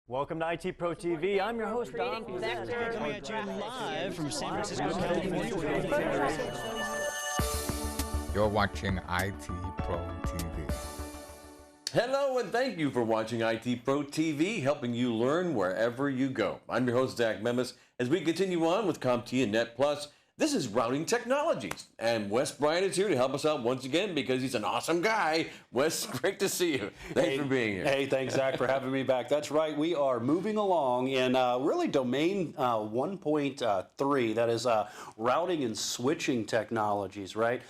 Welcome to IT Pro TV. I'm your host, Don. Coming at you live from San Francisco, California. You're watching IT Pro TV. Hello and thank you for watching IT Pro TV, helping you learn wherever you go. I'm your host, Zach Memis. As we continue on with CompTIA Net Plus, this is Routing Technologies, and Wes Bryant is here to help us out once again because he's an awesome guy. Wes, great to see you. Thanks for being here. Hey, thanks, Zach, for having me back. That's right. We are moving along in really domain 1.3, that is routing and switching technologies, right?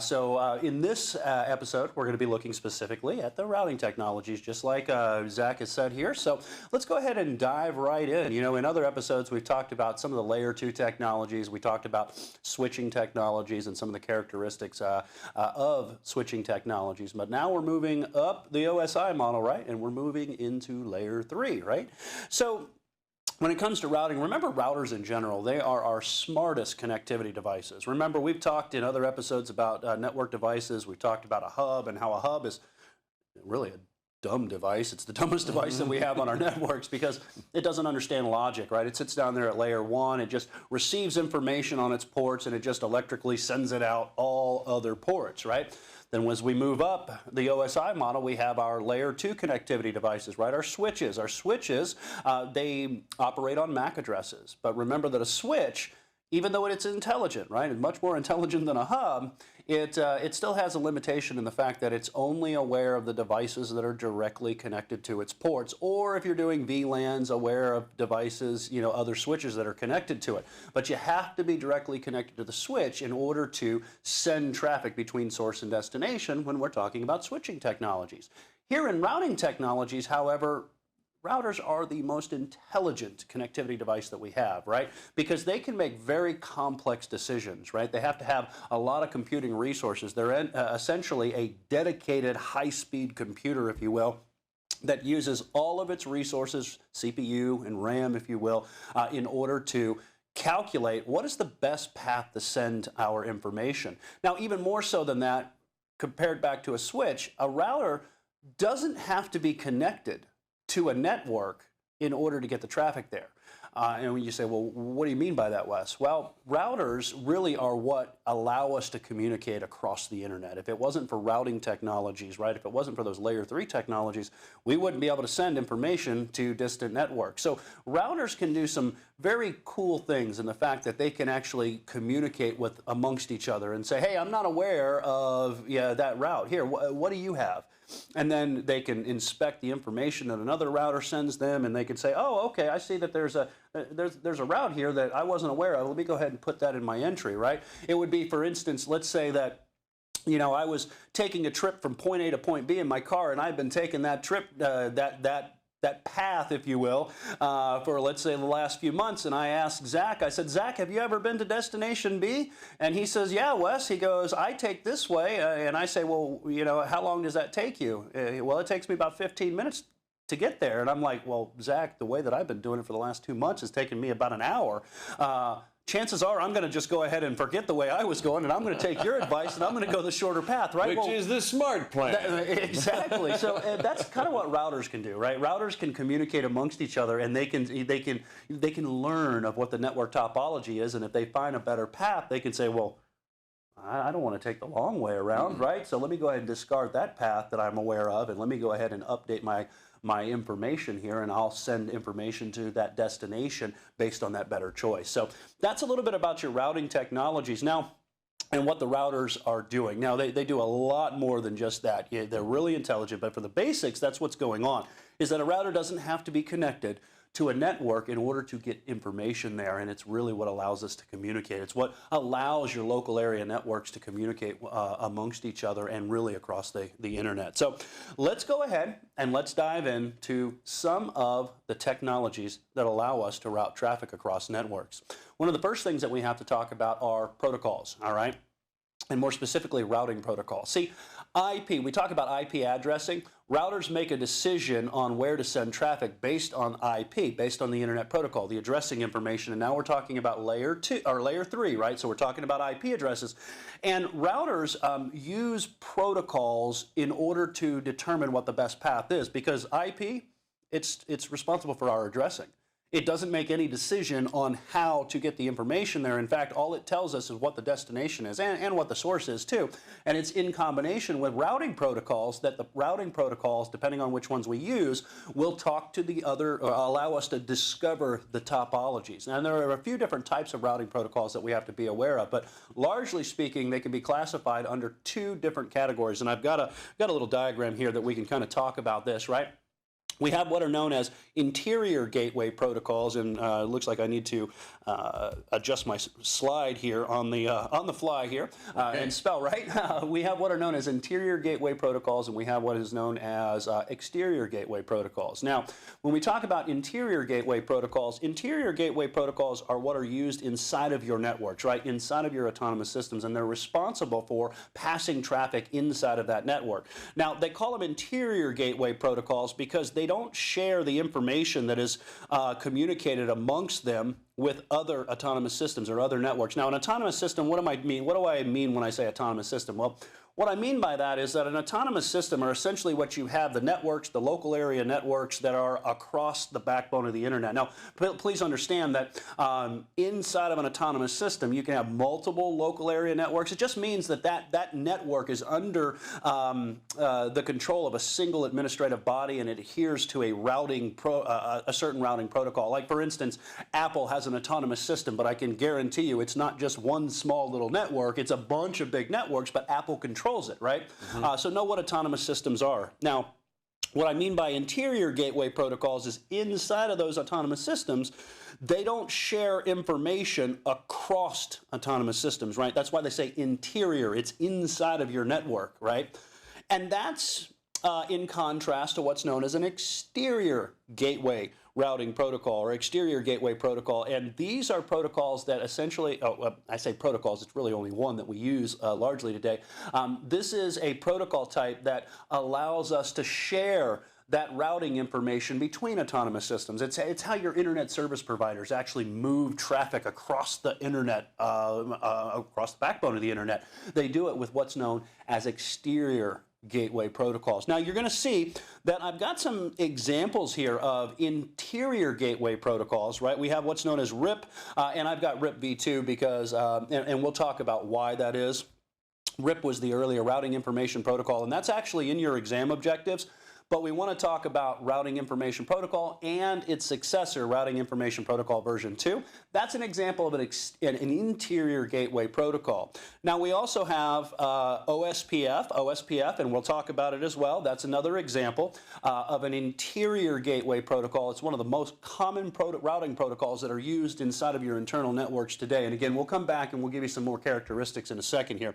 So in this episode, we're going to be looking specifically at the routing technologies, just like Zach has said here. So let's go ahead and dive right in. You know, in other episodes, we've talked about some of the layer 2 technologies. We talked about switching technologies and some of the characteristics of switching technologies. But now we're moving up the OSI model, right? And we're moving into layer 3, right? So when it comes to routing, remember routers in general, they are our smartest connectivity devices. Remember, we've talked in other episodes about network devices. We've talked about a hub and how a hub is really a dumb device. It's the dumbest device that we have on our networks because it doesn't understand logic, right? It sits down there at layer 1, it just receives information on its ports and it just electrically sends it out all other ports, right? Then as we move up the OSI model, we have our layer 2 connectivity devices, right? Our switches. Our switches, they operate on MAC addresses. But remember that a switch, even though it's intelligent, right, and much more intelligent than a hub, it still has a limitation in the fact that it's only aware of the devices that are directly connected to its ports, or if you're doing VLANs, aware of devices, you know, other switches that are connected to it. But you have to be directly connected to the switch in order to send traffic between source and destination when we're talking about switching technologies. Here in routing technologies, however, routers are the most intelligent connectivity device that we have, right? Because they can make very complex decisions, right? They have to have a lot of computing resources. They're essentially a dedicated high-speed computer, if you will, that uses all of its resources, CPU and RAM, if you will, in order to calculate what is the best path to send our information. Now, even more so than that, compared back to a switch, a router doesn't have to be connected to a network in order to get the traffic there. And when you say, well, what do you mean by that, Wes? Well, routers really are what allow us to communicate across the internet. If it wasn't for routing technologies, right, if it wasn't for those layer 3 technologies, we wouldn't be able to send information to distant networks. So routers can do some very cool things in the fact that they can actually communicate with amongst each other and say, hey, I'm not aware of that route. Here, what do you have? And then they can inspect the information that another router sends them, and they can say, oh, okay, I see that there's a route here that I wasn't aware of. Let me go ahead and put that in my entry, right? It would be, for instance, let's say that, you know, I was taking a trip from point A to point B in my car, and I've been taking that trip, that path, if you will, for, let's say, the last few months. And I asked Zach, I said, Zach, have you ever been to destination B? And he says, yeah, Wes. He goes, I take this way. And I say, well, you know, how long does that take you? Well, it takes me about 15 minutes to get there. And I'm like, well, Zach, the way that I've been doing it for the last 2 months has taken me about an hour. Chances are I'm going to just go ahead and forget the way I was going, and I'm going to take your advice, and I'm going to go the shorter path, right? Which is the smart plan. Exactly. So that's kind of what routers can do, right? Routers can communicate amongst each other, and they can learn of what the network topology is, and if they find a better path, they can say, well, I don't want to take the long way around, right? So let me go ahead and discard that path that I'm aware of, and let me go ahead and update my information here, and I'll send information to that destination based on that better choice. So that's a little bit about your routing technologies. Now, and what the routers are doing. Now, they do a lot more than just that. Yeah, they're really intelligent, but for the basics, that's what's going on, is that a router doesn't have to be connected to a network in order to get information there, and it's really what allows us to communicate. It's what allows your local area networks to communicate amongst each other and really across the internet. So let's go ahead and let's dive into some of the technologies that allow us to route traffic across networks. One of the first things that we have to talk about are protocols, all right? And more specifically, routing protocols. See, IP, we talk about IP addressing. Routers make a decision on where to send traffic based on IP, based on the Internet Protocol, the addressing information. And now we're talking about layer 2 or layer 3, right? So we're talking about IP addresses. And routers use protocols in order to determine what the best path is, because IP it's responsible for our addressing. It doesn't make any decision on how to get the information there. In fact, all it tells us is what the destination is and what the source is too. And it's in combination with routing protocols that the routing protocols, depending on which ones we use, will talk to the other or allow us to discover the topologies. And there are a few different types of routing protocols that we have to be aware of, but largely speaking, they can be classified under two different categories. And I've got a little diagram here that we can kind of talk about this, right? We have what are known as interior gateway protocols, and it looks like I need to adjust my slide here on the fly here and spell right. We have what are known as interior gateway protocols, and we have what is known as exterior gateway protocols. Now, when we talk about interior gateway protocols are what are used inside of your networks, right? Inside of your autonomous systems, and they're responsible for passing traffic inside of that network. Now, they call them interior gateway protocols because they don't share the information that is communicated amongst them with other autonomous systems or other networks. Now, an autonomous system, what do I mean when I say autonomous system? Well, what I mean by that is that an autonomous system are essentially what you have, the networks, the local area networks that are across the backbone of the internet. Now, please understand that inside of an autonomous system, you can have multiple local area networks. It just means that that network is under the control of a single administrative body and it adheres to a certain routing protocol. Like, for instance, Apple has an autonomous system, but I can guarantee you it's not just one small little network. It's a bunch of big networks, but Apple controls it, right? So know what autonomous systems are. Now, what I mean by interior gateway protocols is inside of those autonomous systems, they don't share information across autonomous systems, right? That's why they say interior. It's inside of your network, right? And that's in contrast to what's known as an exterior gateway routing protocol or exterior gateway protocol. And these are protocols that essentially, I say protocols, it's really only one that we use largely today. This is a protocol type that allows us to share that routing information between autonomous systems. It's how your internet service providers actually move traffic across the internet, across the backbone of the internet. They do it with what's known as exterior gateway protocols. Now, you're going to see that I've got some examples here of interior gateway protocols, right? We have what's known as RIP, and I've got RIP v2 because, and we'll talk about why that is. RIP was the earlier routing information protocol, and that's actually in your exam objectives. But we want to talk about routing information protocol and its successor, routing information protocol version 2. That's an example of an interior gateway protocol. Now, we also have OSPF, and we'll talk about it as well. That's another example of an interior gateway protocol. It's one of the most common routing protocols that are used inside of your internal networks today. And again, we'll come back and we'll give you some more characteristics in a second here.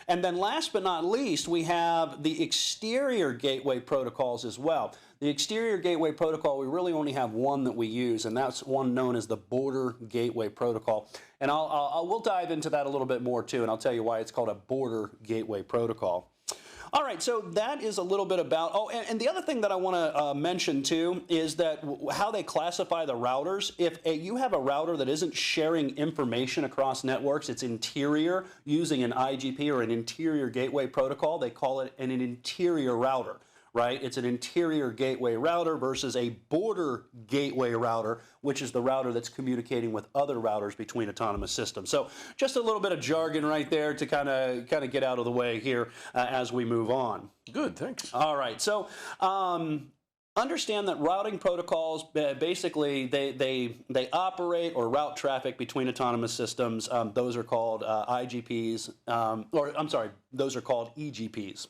And then last but not least, we have the exterior gateway protocols as well. The exterior gateway protocol, we really only have one that we use, and that's one known as the border gateway protocol. And we'll dive into that a little bit more too, and I'll tell you why it's called a border gateway protocol. All right, so that is a little bit about, and the other thing that I want to mention too is that how they classify the routers. If you have a router that isn't sharing information across networks, it's interior using an IGP or an interior gateway protocol, they call it an interior router. Right? It's an interior gateway router versus a border gateway router, which is the router that's communicating with other routers between autonomous systems. So just a little bit of jargon right there to kind of get out of the way here as we move on. Good, thanks. All right, so understand that routing protocols, basically, they operate or route traffic between autonomous systems. Those are called IGPs, those are called EGPs.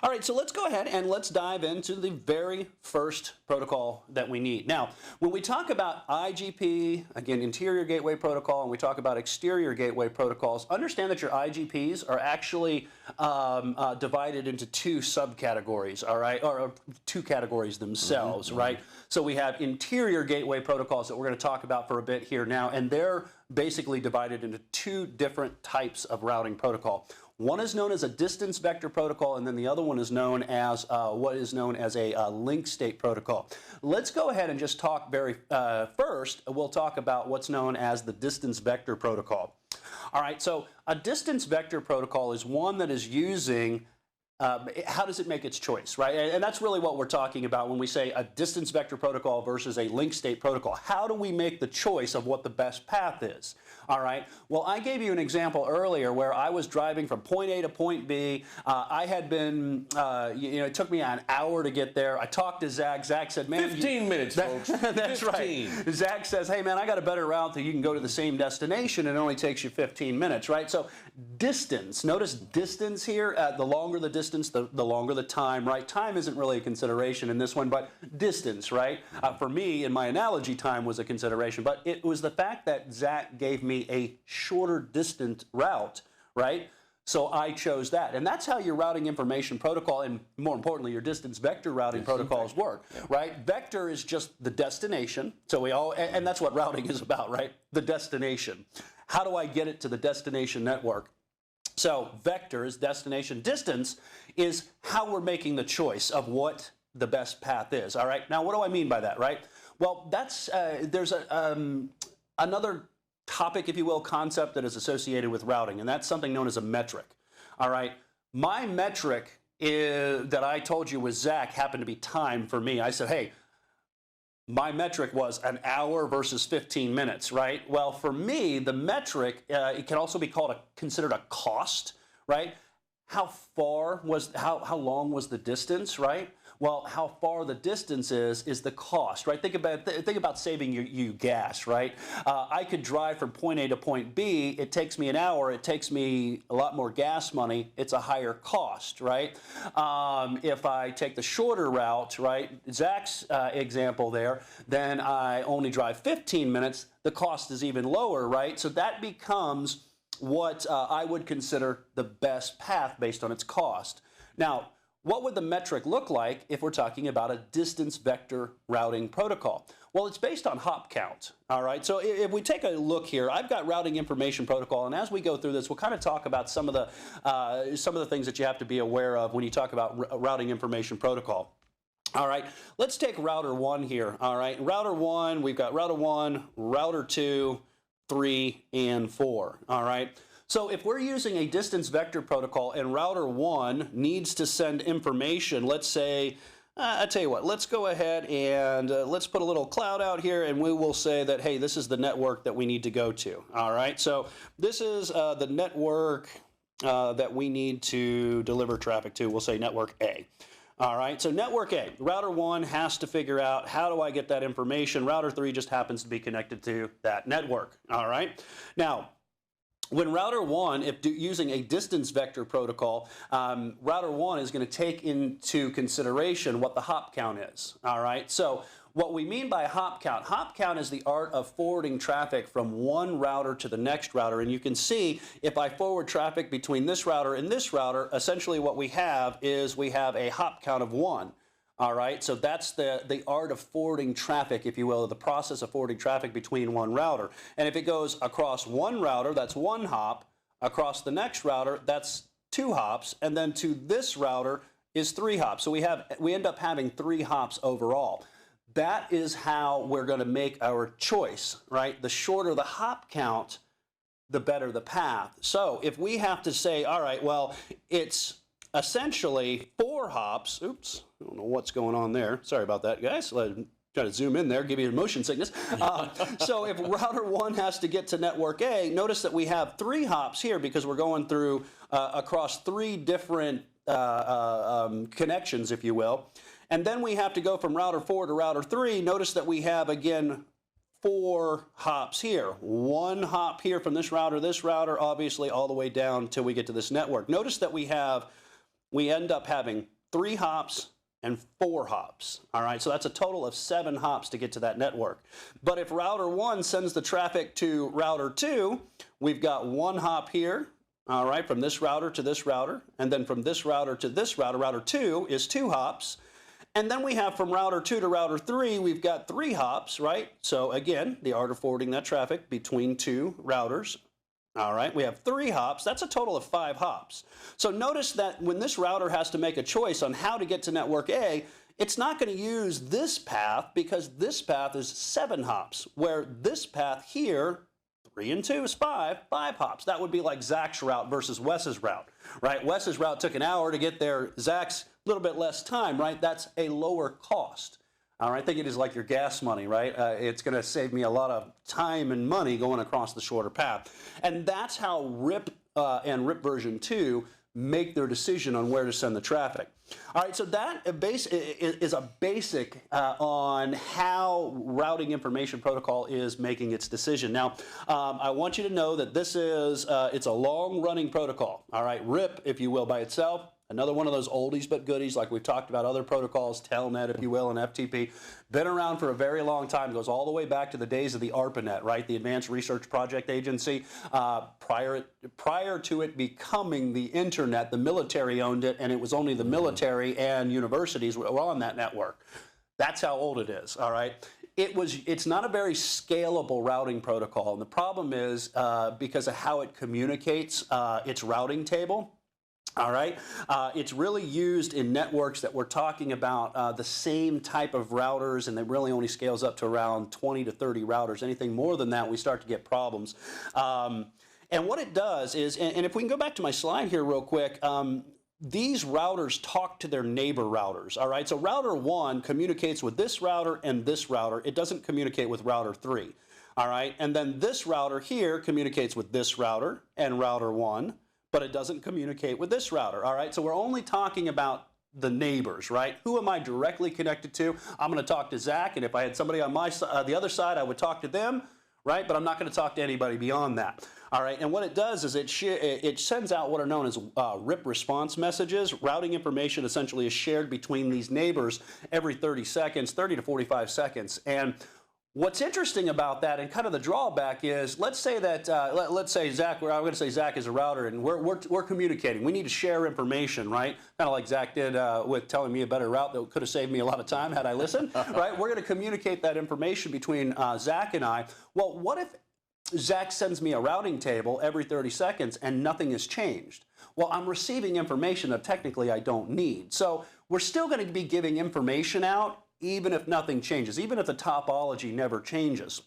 All right, so let's go ahead and let's dive into the very first protocol that we need. Now, when we talk about IGP, again, interior gateway protocol, and we talk about exterior gateway protocols, understand that your IGPs are actually divided into two subcategories, all right, or two categories themselves, right? So we have interior gateway protocols that we're going to talk about for a bit here now, and they're basically divided into two different types of routing protocol. One is known as a distance vector protocol, and then the other one is known as what is known as a link state protocol. Let's go ahead and just talk first, we'll talk about what's known as the distance vector protocol. All right, so a distance vector protocol is one that is using how does it make its choice, right? And that's really what we're talking about when we say a distance vector protocol versus a link state protocol. How do we make the choice of what the best path is? All right. Well, I gave you an example earlier where I was driving from point A to point B. I had been, it took me an hour to get there. I talked to Zach. Zach said, man, 15 minutes, folks. That's 15. right. Zach says, hey, man, I got a better route that you can go to the same destination and it only takes you 15 minutes, right? So distance, notice distance here. The longer the distance, the longer the time, right? Time isn't really a consideration in this one, but distance, right? For me, in my analogy, time was a consideration, but it was the fact that Zach gave me a shorter distant route, right? So I chose that. And that's how your routing information protocol and, more importantly, your distance vector routing protocols work, right? Vector is just the destination. So we all, and that's what routing is about, right? The destination. How do I get it to the destination network? So vector is destination. Distance is how we're making the choice of what the best path is, all right? Now, what do I mean by that, right? Well, that's, there's another topic, if you will, concept that is associated with routing, and that's something known as a metric. All right, my metric that I told you was Zach happened to be time for me. I said, hey, my metric was an hour versus 15 minutes, right? Well, for me, the metric, it can also be considered a cost, right? How long was the distance, right? Well, how far the distance is the cost, right? Think about saving you gas, right? I could drive from point A to point B. It takes me an hour. It takes me a lot more gas money. It's a higher cost, right? If I take the shorter route, right, Zach's example there, then I only drive 15 minutes. The cost is even lower, right? So that becomes what I would consider the best path based on its cost. Now, what would the metric look like if we're talking about a distance vector routing protocol? Well, it's based on hop count, all right? So if we take a look here, I've got routing information protocol, and as we go through this, we'll kind of talk about some of the things that you have to be aware of when you talk about routing information protocol. All right, let's take router 1 here, all right? Router 1, we've got router 1, router 2, 3, and 4, all right? So if we're using a distance vector protocol and router 1 needs to send information, let's say, I tell you what, let's go ahead and let's put a little cloud out here and we will say that, hey, this is the network that we need to go to. All right, so this is the network that we need to deliver traffic to. We'll say network A. All right, so network A, router 1 has to figure out how do I get that information. Router 3 just happens to be connected to that network. All right, now, when router 1, if using a distance vector protocol, router 1 is going to take into consideration what the hop count is. All right. So what we mean by hop count is the art of forwarding traffic from one router to the next router. And you can see if I forward traffic between this router and this router, essentially what we have is we have a hop count of 1. All right, so that's the art of forwarding traffic, if you will, the process of forwarding traffic between one router. And if it goes across one router, that's 1 hop. Across the next router, that's 2 hops. And then to this router is 3 hops. So we end up having 3 hops overall. That is how we're going to make our choice, right? The shorter the hop count, the better the path. So if we have to say, all right, well, it's essentially 4 hops. Oops, I don't know what's going on there. Sorry about that, guys. Try to zoom in there, give you motion sickness. So if router 1 has to get to network A, notice that we have 3 hops here because we're going through across 3 different connections, if you will. And then we have to go from router 4 to router 3. Notice that we have, again, 4 hops here. 1 hop here from this router, obviously all the way down till we get to this network. Notice that we end up having 3 hops and 4 hops. All right, so that's a total of 7 hops to get to that network. But if router 1 sends the traffic to router 2, we've got 1 hop here, all right, from this router to this router, and then from this router to this router, router 2 is 2 hops. And then we have from router 2 to router 3, we've got 3 hops, right? So again, the art of forwarding that traffic between 2 routers. All right, we have 3 hops. That's a total of 5 hops. So notice that when this router has to make a choice on how to get to network A, it's not going to use this path because this path is 7 hops, where this path here, 3 and 2 is 5 hops. That would be like Zach's route versus Wes's route, right? Wes's route took an hour to get there. Zach's a little bit less time, right? That's a lower cost. All right, think it is like your gas money, right? It's going to save me a lot of time and money going across the shorter path. And that's how RIP and RIP version 2 make their decision on where to send the traffic. All right, so that is a basic on how routing information protocol is making its decision. Now, I want you to know that this is, it's a long-running protocol. All right, RIP, if you will, by itself. Another one of those oldies but goodies, like we've talked about other protocols, Telnet, if you will, and FTP. Been around for a very long time. Goes all the way back to the days of the ARPANET, right? The Advanced Research Project Agency. Prior to it becoming the internet, the military owned it, and it was only the military and universities were on that network. That's how old it is, all right? It's not a very scalable routing protocol, and the problem is because of how it communicates its routing table. All right, it's really used in networks that we're talking about the same type of routers, and it really only scales up to around 20 to 30 routers. Anything more than that, we start to get problems. And what it does is, and if we can go back to my slide here real quick, these routers talk to their neighbor routers. All right, so router 1 communicates with this router and this router. It doesn't communicate with router 3. All right, and then this router here communicates with this router and router 1. But it doesn't communicate with this router, all right? So we're only talking about the neighbors, right? Who am I directly connected to? I'm gonna talk to Zach, and if I had somebody on my the other side, I would talk to them, right? But I'm not gonna talk to anybody beyond that, all right? And what it does is it sends out what are known as RIP response messages. Routing information essentially is shared between these neighbors every 30 seconds, 30 to 45 seconds. And what's interesting about that, and kind of the drawback is, let's say that, let's say Zach, I'm going to say Zach is a router, and we're communicating. We need to share information, right? Kind of like Zach did with telling me a better route that could have saved me a lot of time had I listened, right? We're going to communicate that information between Zach and I. Well, what if Zach sends me a routing table every 30 seconds and nothing has changed? Well, I'm receiving information that technically I don't need. So we're still going to be giving information out, even if nothing changes, even if the topology never changes.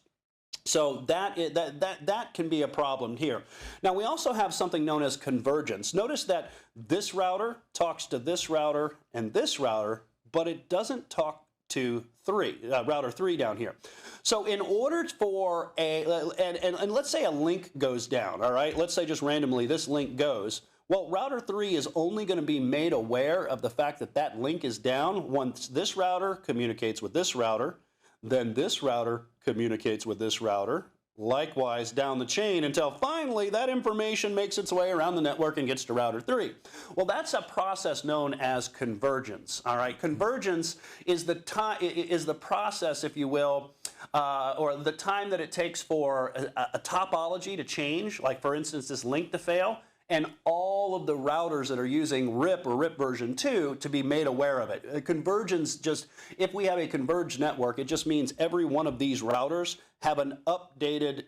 So that can be a problem here. Now, we also have something known as convergence. Notice that this router talks to this router and this router, but it doesn't talk to router 3 down here. So in order for and let's say a link goes down, all right? Let's say just randomly this link goes. Well, router 3 is only going to be made aware of the fact that that link is down once this router communicates with this router, then this router communicates with this router, likewise down the chain until finally that information makes its way around the network and gets to router 3. Well, that's a process known as convergence. All right, convergence is the process, if you will, or the time that it takes for a topology to change, like for instance this link to fail, and all of the routers that are using RIP or RIP version 2 to be made aware of it. Convergence just, if we have a converged network, it just means every one of these routers have an updated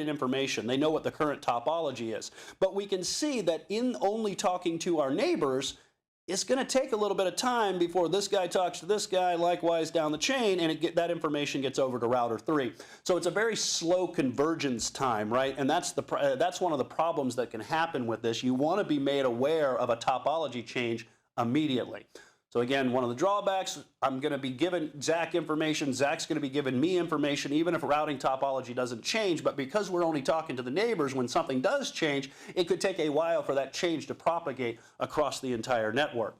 information. They know what the current topology is. But we can see that in only talking to our neighbors, it's going to take a little bit of time before this guy talks to this guy, likewise down the chain, and that information gets over to router 3. So it's a very slow convergence time, right? And that's one of the problems that can happen with this. You want to be made aware of a topology change immediately. So again, one of the drawbacks, I'm going to be giving Zach information, Zach's going to be giving me information, even if routing topology doesn't change, but because we're only talking to the neighbors, when something does change, it could take a while for that change to propagate across the entire network,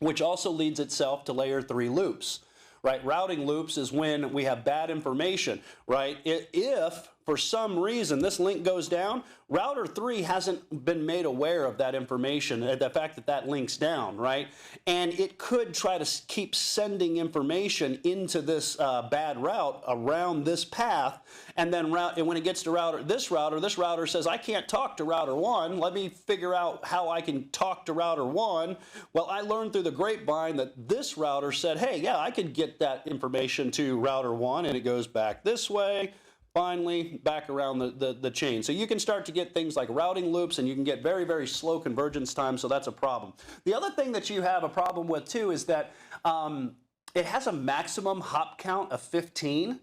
which also leads itself to layer 3 loops, right? Routing loops is when we have bad information, right? If for some reason this link goes down, router 3 hasn't been made aware of that information, the fact that that link's down, right? And it could try to keep sending information into this bad route around this path, and then when it gets to this router says, I can't talk to router 1. Let me figure out how I can talk to router 1. Well, I learned through the grapevine that this router said, hey, yeah, I could get that information to router 1, and it goes back this way. Finally, back around the chain. So you can start to get things like routing loops, and you can get very, very slow convergence time, so that's a problem. The other thing that you have a problem with, too, is that it has a maximum hop count of 15,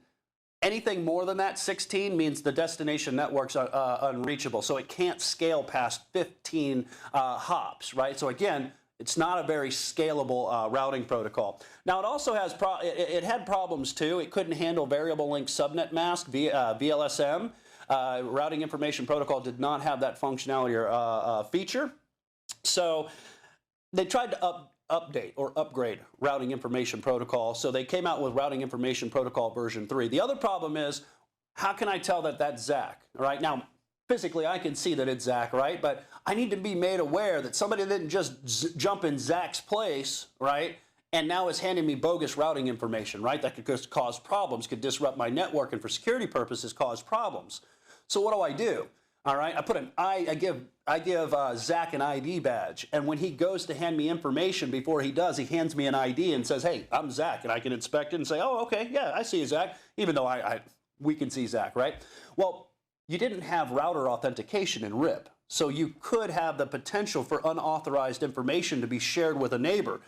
Anything more than that, 16, means the destination network's unreachable. So it can't scale past 15 hops, right? So again, it's not a very scalable routing protocol. Now it also has, it had problems too. It couldn't handle variable length subnet mask, VLSM. Routing Information Protocol did not have that functionality or feature. So they tried to update or upgrade Routing Information Protocol. So they came out with Routing Information Protocol version 3. The other problem is, how can I tell that that's Zach? All right, now physically I can see that it's Zach, right? But I need to be made aware that somebody didn't just jump in Zach's place, right? And now is handing me bogus routing information, right? That could just cause problems, could disrupt my network, and for security purposes cause problems. So what do? All right, I give Zach an ID badge, and when he goes to hand me information, before he does, he hands me an ID and says, "Hey, I'm Zach," and I can inspect it and say, "Oh, okay, yeah, I see you, Zach," even though we can see Zach, right? Well, you didn't have router authentication in RIP, so you could have the potential for unauthorized information to be shared with a neighbor.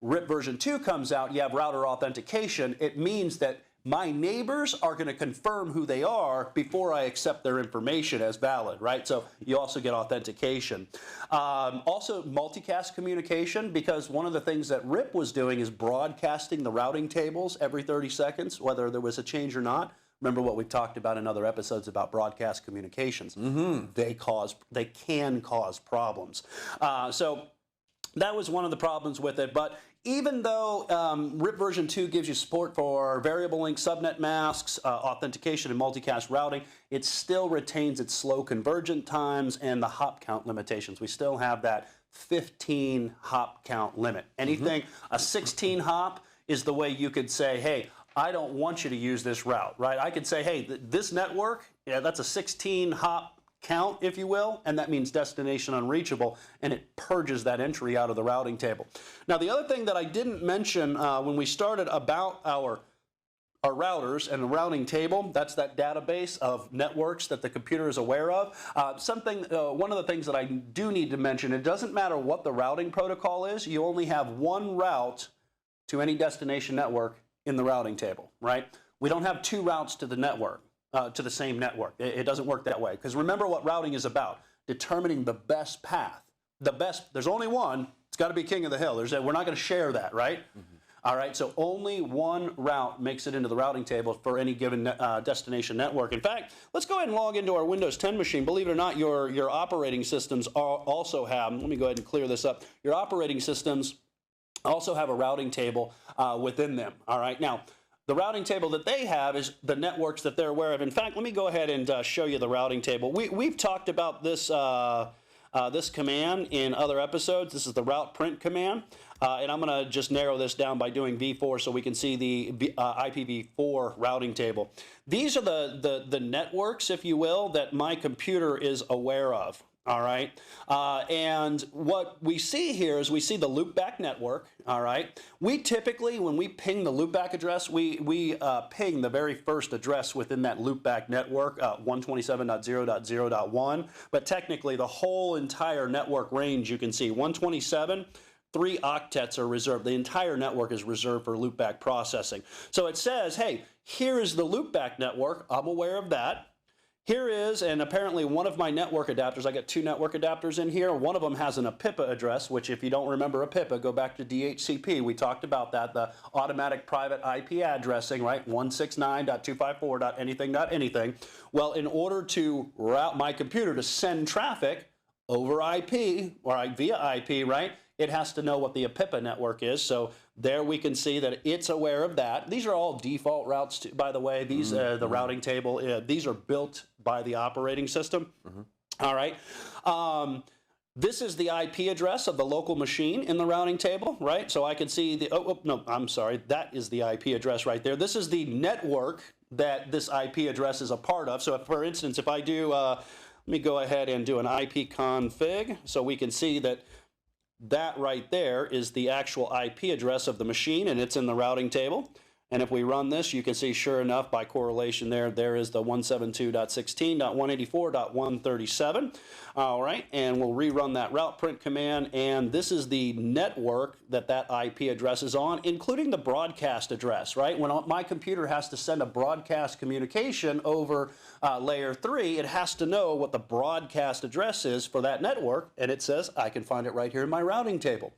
RIP version 2 comes out, you have router authentication. It means that my neighbors are going to confirm who they are before I accept their information as valid, right? So you also get authentication. Also multicast communication, because one of the things that RIP was doing is broadcasting the routing tables every 30 seconds, whether there was a change or not. Remember what we've talked about in other episodes about broadcast communications. They can cause problems. So that was one of the problems with it. But even though RIP version 2 gives you support for variable length subnet masks, authentication, and multicast routing, it still retains its slow convergent times and the hop count limitations. We still have that 15 hop count limit. Anything, a 16 hop is the way you could say, hey, I don't want you to use this route, right? I could say, hey, this network, yeah, that's a 16 hop count, if you will, and that means destination unreachable, and it purges that entry out of the routing table. Now, the other thing that I didn't mention when we started about our routers and the routing table, that's that database of networks that the computer is aware of. One of the things that I do need to mention, it doesn't matter what the routing protocol is, you only have one route to any destination network in the routing table, right? We don't have two routes to the network. To the same network. It doesn't work that way. Because remember what routing is about, determining the best path. There's only one, it's got to be king of the hill. We're not going to share that, right? All right, so only one route makes it into the routing table for any given destination network. In fact, let's go ahead and log into our Windows 10 machine. Believe it or not, your operating systems also have, let me go ahead and clear this up, your operating systems also have a routing table within them. All right, now, the routing table that they have is the networks that they're aware of. In fact, let me go ahead and show you the routing table. We've talked about this this command in other episodes. This is the route print command, and I'm going to just narrow this down by doing V4 so we can see the IPv4 routing table. These are the networks, if you will, that my computer is aware of. All right, and what we see here is we see the loopback network. All right, we typically, when we ping the loopback address, we ping the very first address within that loopback network, 127.0.0.1. But technically, the whole entire network range, you can see 127. 3 octets are reserved. The entire network is reserved for loopback processing. So it says, hey, here is the loopback network. I'm aware of that. Here is, and apparently one of my network adapters, I got 2 network adapters in here. One of them has an APIPA address, which if you don't remember APIPA, go back to DHCP. We talked about that, the automatic private IP addressing, right? 169.254.anything.anything. Well, in order to route my computer to send traffic over IP, or via IP, right? It has to know what the APIPA network is. So there we can see that it's aware of that. These are all default routes, by the way. These the routing table, these are built by the operating system. All right. This is the IP address of the local machine in the routing table, right? So I can see the, no, I'm sorry. That is the IP address right there. This is the network that this IP address is a part of. So if, for instance, if I do, let me go ahead and do an IP config so we can see that that right there is the actual IP address of the machine, and it's in the routing table. And if we run this, you can see, sure enough, by correlation there is the 172.16.184.137. All right, and we'll rerun that route print command, and this is the network that IP address is on, including the broadcast address, right? When my computer has to send a broadcast communication over layer 3, it has to know what the broadcast address is for that network, and it says I can find it right here in my routing table.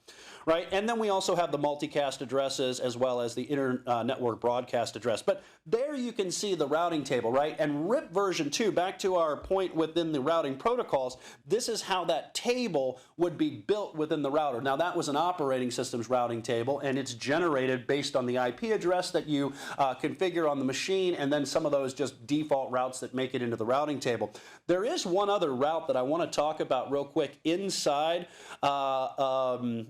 Right, and then we also have the multicast addresses as well as the network broadcast address. But there you can see the routing table, right? And RIP version 2, back to our point within the routing protocols, this is how that table would be built within the router. Now that was an operating system's routing table, and it's generated based on the IP address that you configure on the machine, and then some of those just default routes that make it into the routing table. There is one other route that I want to talk about real quick inside of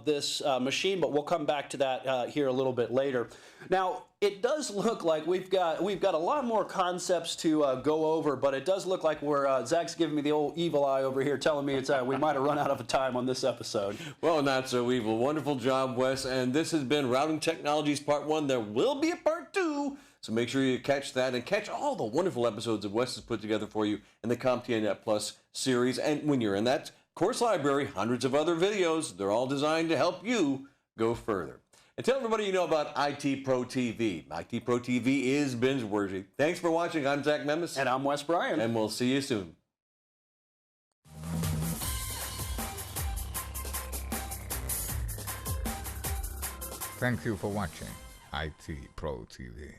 this machine, but we'll come back to that here a little bit later. Now, it does look like we've got a lot more concepts to go over, but it does look like Zach's giving me the old evil eye over here, telling me we might have run out of time on this episode. Well, not so evil. Wonderful job, Wes. And this has been Routing Technologies Part 1. There will be a Part 2, so make sure you catch that and catch all the wonderful episodes that Wes has put together for you in the CompTIA Net Plus series. And when you're in that course library, hundreds of other videos. They're all designed to help you go further. And tell everybody you know about IT Pro TV. IT Pro TV is binge-worthy. Thanks for watching. I'm Zach Memis. And I'm Wes Bryan. And we'll see you soon. Thank you for watching IT Pro TV.